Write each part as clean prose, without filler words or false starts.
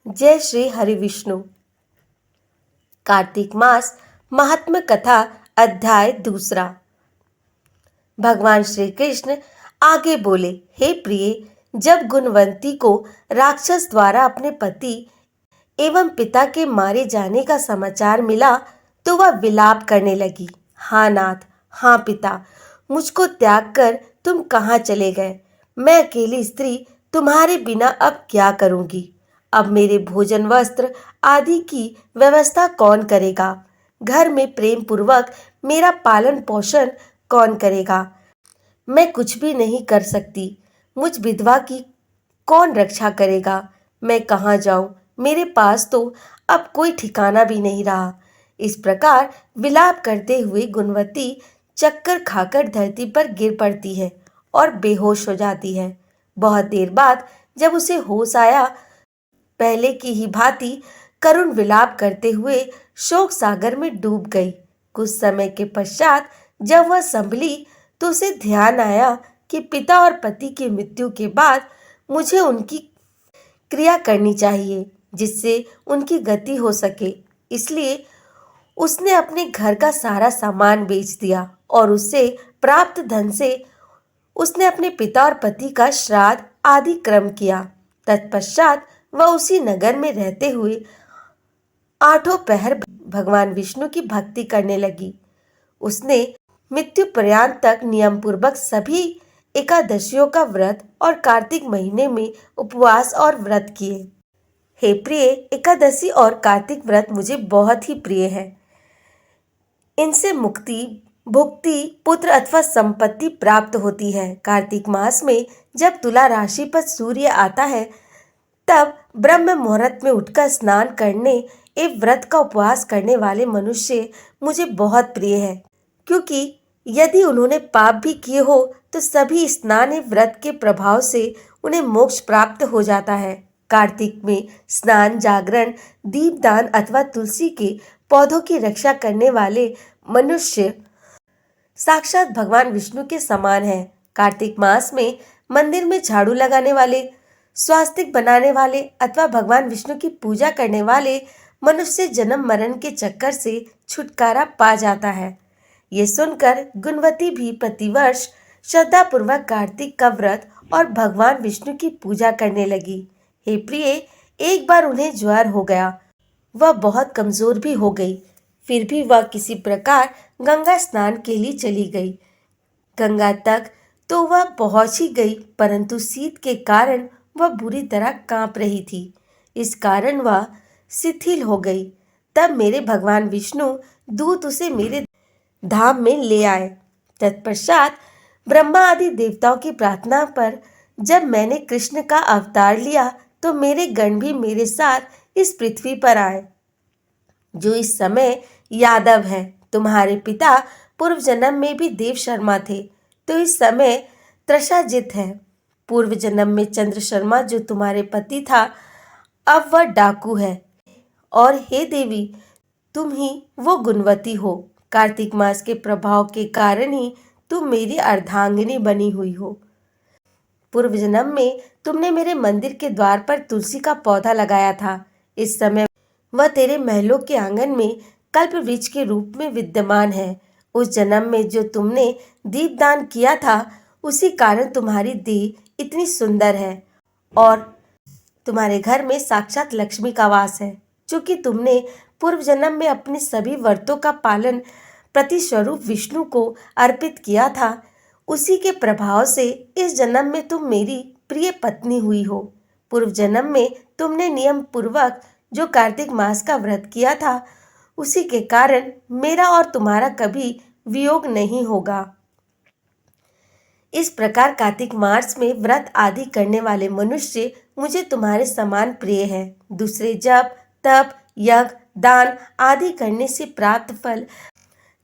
जय श्री हरि विष्णु। कार्तिक मास महात्म कथा अध्याय दूसरा। भगवान श्री कृष्ण आगे बोले, हे प्रिय, जब गुणवंती को राक्षस द्वारा अपने पति एवं पिता के मारे जाने का समाचार मिला तो वह विलाप करने लगी। हाँ नाथ, हाँ पिता, मुझको त्याग कर तुम कहाँ चले गए? मैं अकेली स्त्री तुम्हारे बिना अब क्या करूंगी? अब मेरे भोजन वस्त्र आदि की व्यवस्था कौन करेगा? घर में प्रेम पूर्वक मेरा पालन पोषण कौन करेगा? मैं कुछ भी नहीं कर सकती। मुझ विधवा की कौन रक्षा करेगा? मैं कहाँ जाऊं? मेरे पास तो अब कोई ठिकाना भी नहीं रहा। इस प्रकार विलाप करते हुए गुणवती चक्कर खाकर धरती पर गिर पड़ती है और बेहोश हो जाती है। बहुत देर बाद जब उसे होश आया, पहले की ही भांति करुण विलाप करते हुए शोक सागर में डूब गई। कुछ समय के पश्चात जब वह संभली तो उसे ध्यान आया कि पिता और पति की मृत्यु के बाद मुझे उनकी क्रिया करनी चाहिए जिससे उनकी गति हो सके। इसलिए उसने अपने घर का सारा सामान बेच दिया और उससे प्राप्त धन से उसने अपने पिता और पति का श्राद्ध आदि क्रम किया। तत्पश्चात वह उसी नगर में रहते हुए आठों पहर भगवान विष्णु की भक्ति करने लगी। उसने मृत्यु पर्यंत तक नियम पूर्वक सभी एकादशियों का व्रत और कार्तिक महीने में उपवास और व्रत किए। हे प्रिय, एकादशी और कार्तिक व्रत मुझे बहुत ही प्रिय है। इनसे मुक्ति, भुक्ति, पुत्र अथवा संपत्ति प्राप्त होती है। कार्तिक मास में जब तुला राशि पर सूर्य आता है तब ब्रह्म मुहूर्त में उठकर स्नान करने एवं व्रत का उपवास करने वाले मनुष्य मुझे बहुत प्रिय है, क्योंकि यदि उन्होंने पाप भी किए हो तो सभी स्नान एवं व्रत के प्रभाव से उन्हें मोक्ष प्राप्त हो जाता है। कार्तिक में स्नान, जागरण, दीपदान अथवा तुलसी के पौधों की रक्षा करने वाले मनुष्य साक्षात भगवान विष्णु के समान है। कार्तिक मास में मंदिर में झाड़ू लगाने वाले, स्वास्तिक बनाने वाले अथवा भगवान विष्णु की पूजा करने वाले मनुष्य जन्म मरण के चक्कर से छुटकारा पा जाता है। ये सुनकर गुणवती भी प्रतिवर्ष श्रद्धा पूर्वक कार्तिक का व्रत और भगवान विष्णु की पूजा करने लगी। हे प्रिय, एक बार उन्हें ज्वर हो गया। वह बहुत कमजोर भी हो गई। फिर भी वह किसी प्रकार गंगा स्नान के लिए चली गई। गंगा तक तो वह पहुंच ही गई, परंतु शीत के कारण वह बुरी तरह कांप रही थी। इस कारण वह शिथिल हो गई। तब मेरे भगवान विष्णु दूत उसे मेरे धाम में ले आए। तत्पश्चात ब्रह्मा आदि देवताओं की प्रार्थना पर जब मैंने कृष्ण का अवतार लिया तो मेरे गण भी मेरे साथ इस पृथ्वी पर आए, जो इस समय यादव है। तुम्हारे पिता पूर्व जन्म में भी देव शर्मा थे, तो इस समय त्रषाजित है। पूर्व जन्म में चंद्र शर्मा जो तुम्हारे पति था, अब वह डाकू है। और हे देवी, तुम ही वो गुणवती हो। कार्तिक मास के प्रभाव के कारण ही तुम मेरी अर्धांगिनी बनी हुई हो। पूर्व जन्म में तुमने मेरे मंदिर के द्वार पर तुलसी का पौधा लगाया था। इस समय वह तेरे महलों के आंगन में कल्प वृक्ष के रूप में विद्यमान है। उस जन्म में जो तुमने दीपदान किया था, उसी कारण तुम्हारी देह इतनी सुंदर है और तुम्हारे घर में साक्षात लक्ष्मी का वास है। चूंकि तुमने पूर्व जन्म में अपने सभी व्रतों का पालन प्रतिस्वरूप विष्णु को अर्पित किया था, उसी के प्रभाव से इस जन्म में तुम मेरी प्रिय पत्नी हुई हो। पूर्व जन्म में तुमने नियम पूर्वक जो कार्तिक मास का व्रत किया था, उसी के कारण मेरा और तुम्हारा कभी वियोग नहीं होगा। इस प्रकार कार्तिक मास में व्रत आदि करने वाले मनुष्य मुझे तुम्हारे समान प्रिय है। दूसरे जप, तप, यज्ञ, दान आदि करने से प्राप्त फल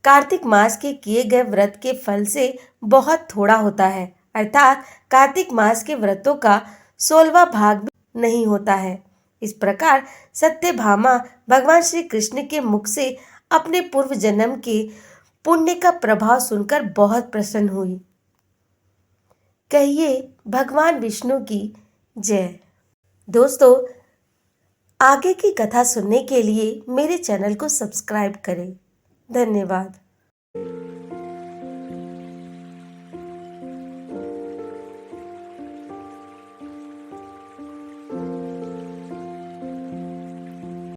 कार्तिक मास के किए गए व्रत के फल से बहुत थोड़ा होता है, अर्थात कार्तिक मास के व्रतों का 16वां भाग भी नहीं होता है। इस प्रकार सत्यभामा भगवान श्री कृष्ण के मुख से अपने पूर्व जन्म के पुण्य का प्रभाव सुनकर बहुत प्रसन्न हुई। कहिए भगवान विष्णु की जय। दोस्तों, आगे की कथा सुनने के लिए मेरे चैनल को सब्सक्राइब करें। धन्यवाद।